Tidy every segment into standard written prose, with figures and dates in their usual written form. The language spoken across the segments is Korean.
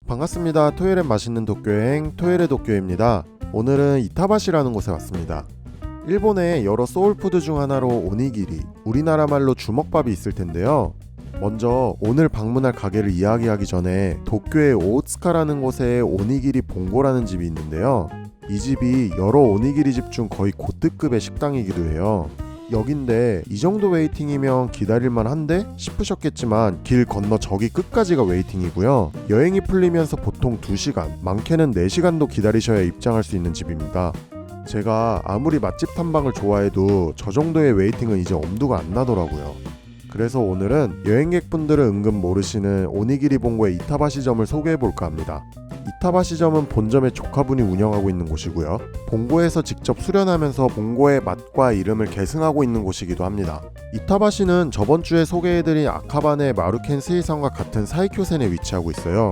반갑습니다. 토요일엔 맛있는 도쿄여행 토요일의 도쿄입니다. 오늘은 이타바시라는 곳에 왔습니다. 일본의 여러 소울푸드 중 하나로 오니기리, 우리나라 말로 주먹밥이 있을 텐데요. 먼저 오늘 방문할 가게를 이야기하기 전에 도쿄의 오츠카라는 곳에 오니기리 봉고라는 집이 있는데요. 이 집이 여러 오니기리 집 중 거의 고특급의 식당이기도 해요. 여긴데 이 정도 웨이팅이면 기다릴만 한데 싶으셨겠지만 길 건너 저기 끝까지가 웨이팅이고요. 여행이 풀리면서 보통 2시간, 많게는 4시간도 기다리셔야 입장할 수 있는 집입니다. 제가 아무리 맛집 탐방을 좋아해도 저 정도의 웨이팅은 이제 엄두가 안 나더라고요. 그래서 오늘은 여행객분들은 은근 모르시는 오니기리 봉고의 이타바시점을 소개해볼까 합니다. 이타바시점은 본점의 조카분이 운영하고 있는 곳이고요. 봉고에서 직접 수련하면서 봉고의 맛과 이름을 계승하고 있는 곳이기도 합니다. 이타바시는 저번 주에 소개해드린 아카바네 마루켄 스이성과 같은 사이쿄센에 위치하고 있어요.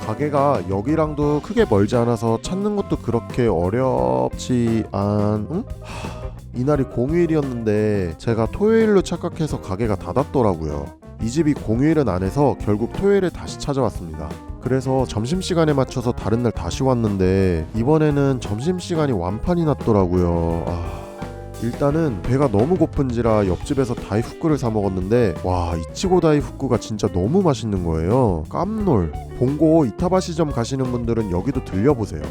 가게가 여기랑도 크게 멀지 않아서 찾는 것도 그렇게 어렵지 이날이 공휴일이었는데 제가 토요일로 착각해서 가게가 닫았더라고요. 이 집이 공휴일은 안 해서 결국 토요일에 다시 찾아왔습니다. 그래서 점심시간에 맞춰서 다른 날 다시 왔는데 이번에는 점심시간이 완판이 났더라고요. 일단은 배가 너무 고픈지라 옆집에서 다이후쿠를 사 먹었는데 와, 이치고 다이후쿠가 진짜 너무 맛있는 거예요. 깜놀. 봉고 이타바시점 가시는 분들은 여기도 들려보세요.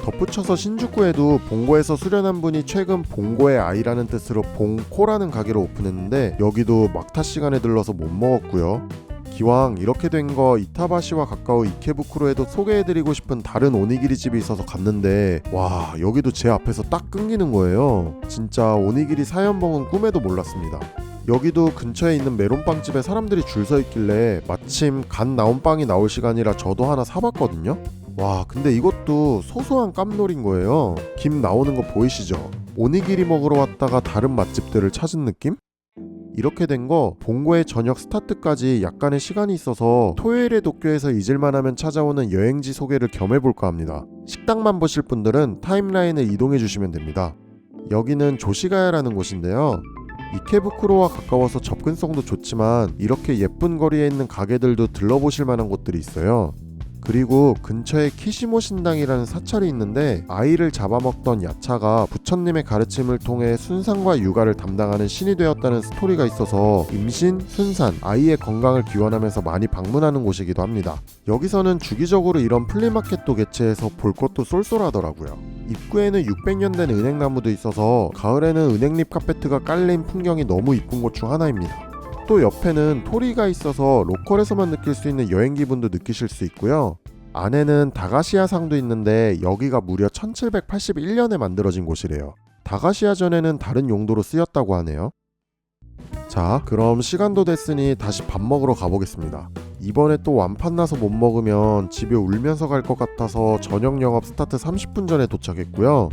덧붙여서 신주쿠에도 봉고에서 수련한 분이 최근 봉고의 아이라는 뜻으로 봉코라는 가게를 오픈했는데 여기도 막타 시간에 들러서 못 먹었고요. 기왕 이렇게 된 거 이타바시와 가까운 이케부쿠로에도 소개해드리고 싶은 다른 오니기리 집이 있어서 갔는데 와, 여기도 제 앞에서 딱 끊기는 거예요. 진짜 오니기리 사연봉은 꿈에도 몰랐습니다. 여기도 근처에 있는 메론빵집에 사람들이 줄 서 있길래 마침 갓 나온 빵이 나올 시간이라 저도 하나 사봤거든요. 와, 근데 이것도 소소한 깜놀인 거예요. 김 나오는 거 보이시죠? 오니기리 먹으러 왔다가 다른 맛집들을 찾은 느낌? 이렇게 된 거 봉고의 저녁 스타트까지 약간의 시간이 있어서 토요일에 도쿄에서 잊을만하면 찾아오는 여행지 소개를 겸해볼까 합니다. 식당만 보실 분들은 타임라인을 이동해 주시면 됩니다. 여기는 조시가야라는 곳인데요. 이케부쿠로와 가까워서 접근성도 좋지만 이렇게 예쁜 거리에 있는 가게들도 들러보실 만한 곳들이 있어요. 그리고 근처에 키시모 신당이라는 사찰이 있는데 아이를 잡아먹던 야차가 부처님의 가르침을 통해 순산과 육아를 담당하는 신이 되었다는 스토리가 있어서 임신, 순산, 아이의 건강을 기원하면서 많이 방문하는 곳이기도 합니다. 여기서는 주기적으로 이런 플리마켓도 개최해서 볼 것도 쏠쏠하더라고요. 입구에는 600년 된 은행나무도 있어서 가을에는 은행잎 카페트가 깔린 풍경이 너무 이쁜 곳 중 하나입니다. 또 옆에는 토리가 있어서 로컬에서만 느낄 수 있는 여행 기분도 느끼실 수 있고요. 안에는 다가시야상도 있는데 여기가 무려 1781년에 만들어진 곳이래요. 다가시야전에는 다른 용도로 쓰였다고 하네요. 자, 그럼 시간도 됐으니 다시 밥 먹으러 가보겠습니다. 이번에 또 완판 나서 못 먹으면 집에 울면서 갈 것 같아서 저녁 영업 스타트 30분 전에 도착했고요.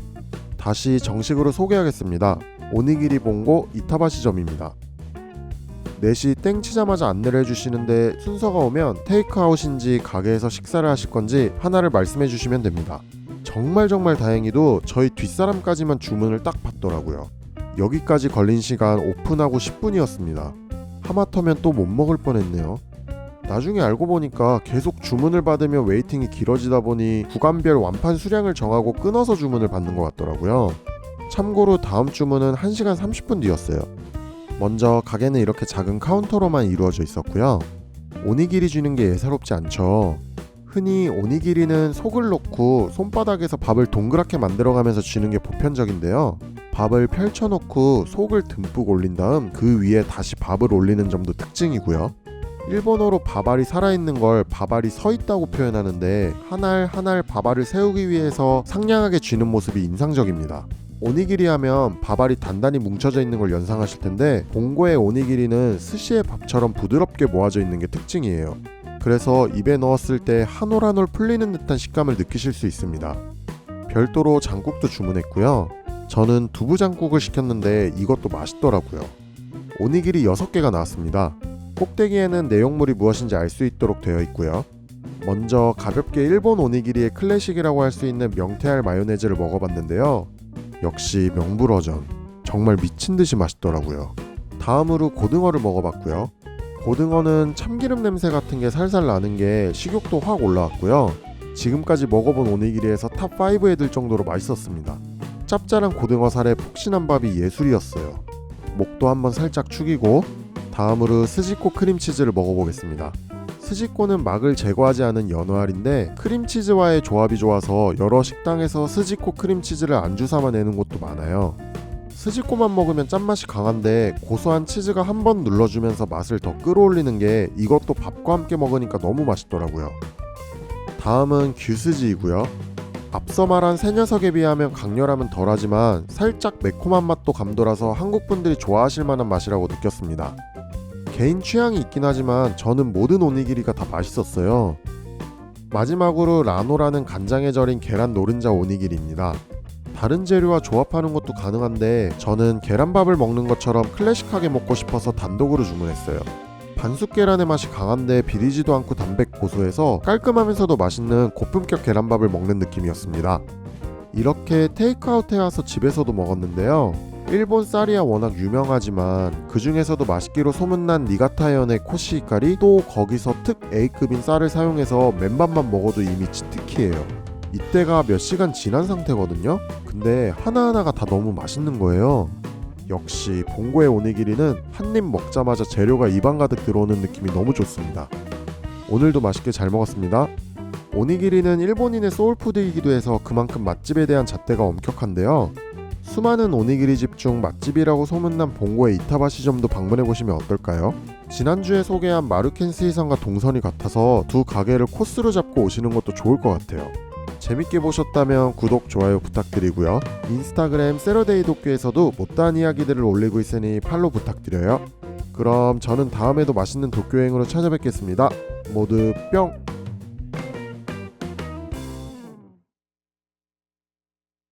다시 정식으로 소개하겠습니다. 오니기리 봉고 이타바시점입니다. 4시 땡 치자마자 안내를 해주시는데 순서가 오면 테이크아웃인지 가게에서 식사를 하실 건지 하나를 말씀해 주시면 됩니다. 정말 다행히도 저희 뒷사람까지만 주문을 딱 받더라고요. 여기까지 걸린 시간 오픈하고 10분이었습니다. 하마터면 또 못 먹을 뻔했네요. 나중에 알고 보니까 계속 주문을 받으며 웨이팅이 길어지다 보니 구간별 완판 수량을 정하고 끊어서 주문을 받는 것 같더라고요. 참고로 다음 주문은 1시간 30분 뒤였어요. 먼저 가게는 이렇게 작은 카운터로만 이루어져 있었고요. 오니기리 주는 게 예사롭지 않죠. 흔히 오니기리는 속을 놓고 손바닥에서 밥을 동그랗게 만들어가면서 주는 게 보편적인데요. 밥을 펼쳐놓고 속을 듬뿍 올린 다음 그 위에 다시 밥을 올리는 점도 특징이고요. 일본어로 밥알이 살아있는 걸 밥알이 서있다고 표현하는데 한 알 한 알 밥알을 세우기 위해서 상냥하게 쥐는 모습이 인상적입니다. 오니기리 하면 밥알이 단단히 뭉쳐져 있는 걸 연상하실 텐데 봉고의 오니기리는 스시의 밥처럼 부드럽게 모아져 있는 게 특징이에요. 그래서 입에 넣었을 때 한 올 한 올 풀리는 듯한 식감을 느끼실 수 있습니다. 별도로 장국도 주문했고요. 저는 두부장국을 시켰는데 이것도 맛있더라고요. 오니기리 6개가 나왔습니다. 꼭대기에는 내용물이 무엇인지 알 수 있도록 되어 있고요. 먼저 가볍게 일본 오니기리의 클래식이라고 할 수 있는 명태알 마요네즈를 먹어봤는데요. 역시 명불허전. 정말 미친듯이 맛있더라고요. 다음으로 고등어를 먹어봤고요. 고등어는 참기름 냄새 같은 게 살살 나는 게 식욕도 확 올라왔고요. 지금까지 먹어본 오니기리에서 탑5에 들 정도로 맛있었습니다. 짭짤한 고등어 살에 푹신한 밥이 예술이었어요. 목도 한번 살짝 축이고 다음으로 스지코 크림치즈를 먹어보겠습니다. 스지코는 막을 제거하지 않은 연어알인데 크림치즈와의 조합이 좋아서 여러 식당에서 스지코 크림치즈를 안주 삼아 내는 곳도 많아요. 스지코만 먹으면 짠맛이 강한데 고소한 치즈가 한 번 눌러주면서 맛을 더 끌어올리는 게 이것도 밥과 함께 먹으니까 너무 맛있더라고요. 다음은 규스지이고요. 앞서 말한 새 녀석에 비하면 강렬함은 덜하지만 살짝 매콤한 맛도 감돌아서 한국 분들이 좋아하실 만한 맛이라고 느꼈습니다. 개인 취향이 있긴 하지만 저는 모든 오니기리가 다 맛있었어요. 마지막으로 라노라는 간장에 절인 계란 노른자 오니기리입니다. 다른 재료와 조합하는 것도 가능한데 저는 계란밥을 먹는 것처럼 클래식하게 먹고 싶어서 단독으로 주문했어요. 반숙 계란의 맛이 강한데 비리지도 않고 담백 고소해서 깔끔하면서도 맛있는 고품격 계란밥을 먹는 느낌이었습니다. 이렇게 테이크아웃 해와서 집에서도 먹었는데요. 일본 쌀이야 워낙 유명하지만 그 중에서도 맛있기로 소문난 니가타현의 코시히카리 또 거기서 특 A급인 쌀을 사용해서 맨밥만 먹어도 이미 치트키예요. 이때가 몇 시간 지난 상태거든요. 근데 하나하나가 다 너무 맛있는 거예요. 역시 봉고의 오니기리는 한 입 먹자마자 재료가 입안 가득 들어오는 느낌이 너무 좋습니다. 오늘도 맛있게 잘 먹었습니다. 오니기리는 일본인의 소울푸드이기도 해서 그만큼 맛집에 대한 잣대가 엄격한데요. 수많은 오니기리 집 중 맛집이라고 소문난 봉고의 이타바시점도 방문해보시면 어떨까요? 지난주에 소개한 마루켄 스이선과 동선이 같아서 두 가게를 코스로 잡고 오시는 것도 좋을 것 같아요. 재밌게 보셨다면 구독, 좋아요 부탁드리고요. 인스타그램 세러데이 도쿄에서도 못다한 이야기들을 올리고 있으니 팔로우 부탁드려요. 그럼 저는 다음에도 맛있는 도쿄여행으로 찾아뵙겠습니다. 모두 뿅!